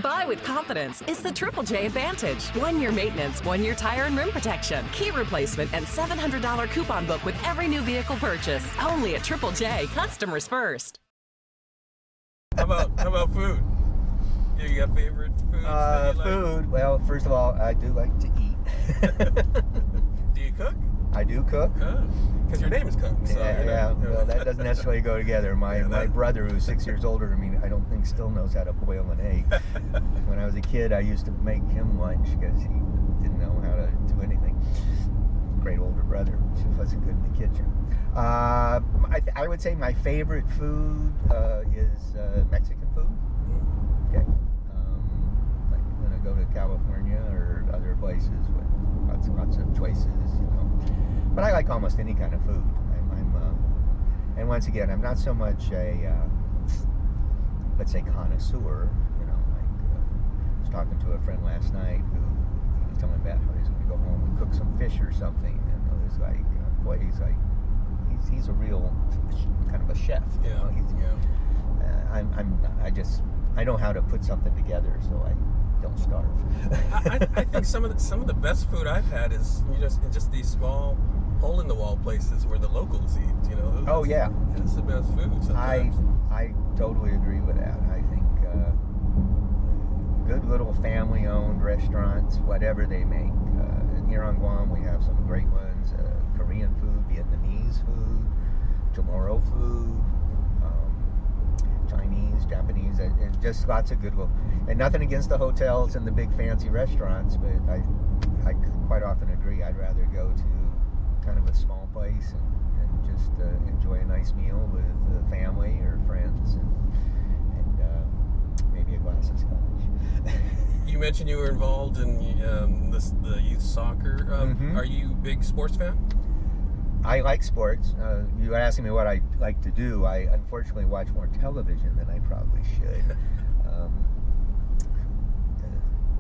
Buy with confidence is the Triple J Advantage. 1 year maintenance, 1 year tire and rim protection, key replacement, and $700 coupon book with every new vehicle purchase. Only at Triple J. Customers first. How about food? You got favorite foods that you like? Food. Well, first of all, I do like to eat. Do you cook? I do cook. Because your name is Cook. So Yeah. Well, that doesn't necessarily go together. My brother, who's 6 years older than me, I don't think still knows how to boil an egg. When I was a kid, I used to make him lunch because he didn't know how to do anything. Great older brother. She wasn't good in the kitchen. I would say my favorite food is Mexican food. Okay. Like when I go to California or other places with lots of choices, But I like almost any kind of food. And once again, I'm not so much a, let's say, connoisseur. I was talking to a friend last night who he was telling me about how he's going to go home and cook some fish or something. And I was like, boy, he's a real kind of a chef. I know how to put something together, so I don't starve. I think some of the best food I've had is just these small hole in the wall places where the locals eat. It's the best food sometimes. I totally agree with that. I think good little family-owned restaurants, whatever they make. Here on Guam, we have some great ones: Korean food, Vietnamese food, Chamorro food. Chinese, Japanese, and just lots of good ones. And nothing against the hotels and the big fancy restaurants, but I quite often agree I'd rather go to kind of a small place and just enjoy a nice meal with family or friends and maybe a glass of scotch. You mentioned you were involved in the youth soccer. Are you a big sports fan? I like sports. You were asking me what I like to do. I unfortunately watch more television than I probably should.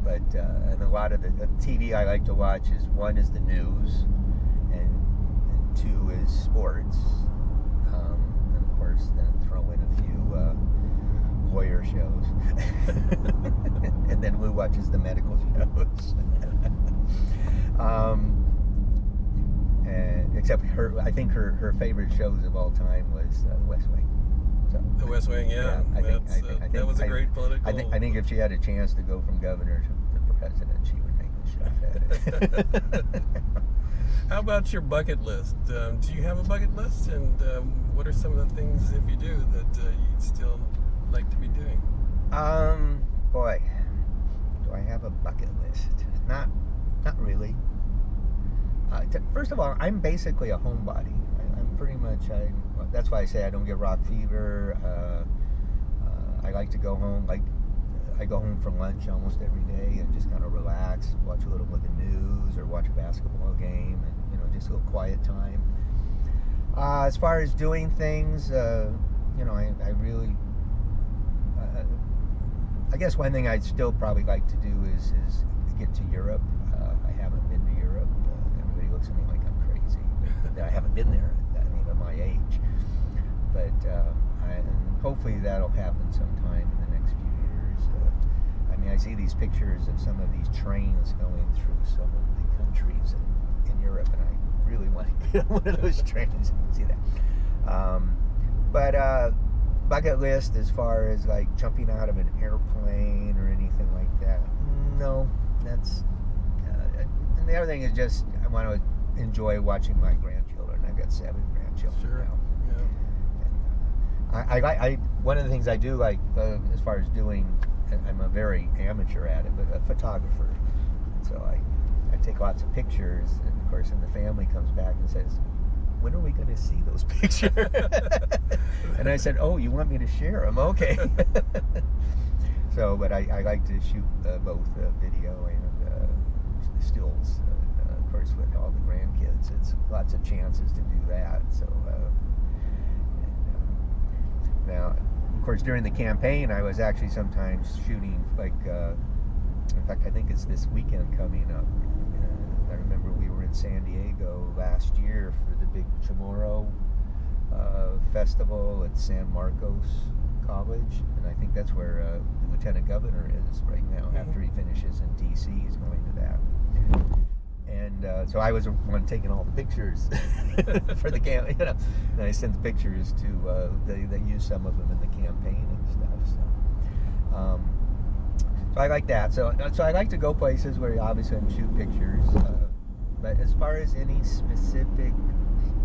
And a lot of the TV I like to watch is, one is the news, and two is sports. And of course, then throw in a few lawyer shows. And then Lou watches the medical shows. Except I think her favorite shows of all time was West Wing. So, the West Wing, yeah. I think that was a great political. I think if she had a chance to go from governor to president, she would make a shot at it. How about your bucket list? Do you have a bucket list? And what are some of the things, if you do, that you'd still like to be doing? Boy, do I have a bucket list? Not really. First of all, I'm basically a homebody. I'm pretty much, that's why I say I don't get rock fever. I like to go home, I go home from lunch almost every day and just kind of relax, watch a little bit of the news or watch a basketball game, and just a little quiet time. As far as doing things, I really, I guess one thing I'd still probably like to do is get to Europe. I haven't been to Europe. Everybody looks at me like I'm crazy that I haven't been there. At my age, but and hopefully that'll happen sometime in the next few years. I see these pictures of some of these trains going through some of the countries in Europe, and I really want to get on one of those trains and see that. But bucket list as far as like jumping out of an airplane or anything like that, no. That's and the other thing is just I want to enjoy watching my grandchildren. I've got 7 grandchildren now. Yeah. And, I one of the things I do like as far as doing, I'm a very amateur at it, but a photographer. So I take lots of pictures, and of course, then the family comes back and says, "When are we going to see those pictures?" And I said, "Oh, you want me to share them? Okay." So, but I like to shoot both video and stills. Of course, with all the grandkids, it's lots of chances to do that. So, now, of course, during the campaign, I was actually sometimes shooting, in fact, I think it's this weekend coming up. I remember we were in San Diego last year for the big Chamorro festival at San Marcos College, and I think that's where lieutenant governor is right now. After he finishes in D.C., he's going to that. And so I was the one taking all the pictures for the camp, you know. And I sent the pictures to, they used some of them in the campaign and stuff. So I like that. So I like to go places where obviously I can shoot pictures. But as far as any specific,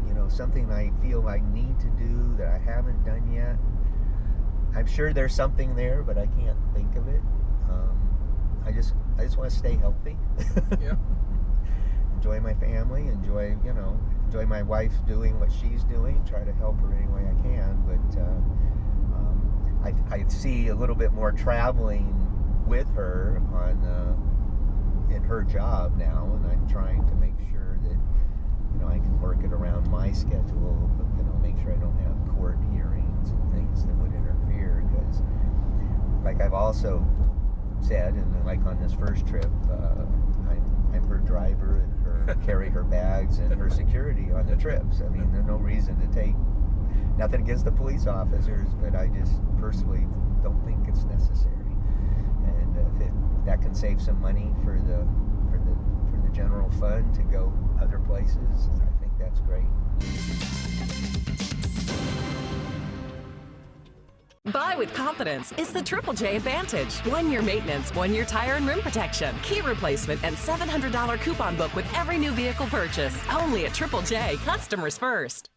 you know, something I feel I need to do that I haven't done yet, I'm sure there's something there, but I can't think of it. I just want to stay healthy. Yeah. Enjoy my family, enjoy my wife doing what she's doing, try to help her any way I can, but I see a little bit more traveling with her in her job now, and I'm trying to make sure that, you know, I can work it around my schedule, but, you know, make sure I don't have court hearings and things that would interfere, because like I've also said, and like on this first trip, I'm her driver and carry her bags and her security on the trips. I mean, there's no reason to take, nothing against the police officers, but I just personally don't think it's necessary. And if that can save some money for the general fund to go other places, I think that's great. Buy with confidence is the Triple J Advantage. 1 year maintenance, 1 year tire and rim protection, key replacement, and $700 coupon book with every new vehicle purchase. Only at Triple J, customers first.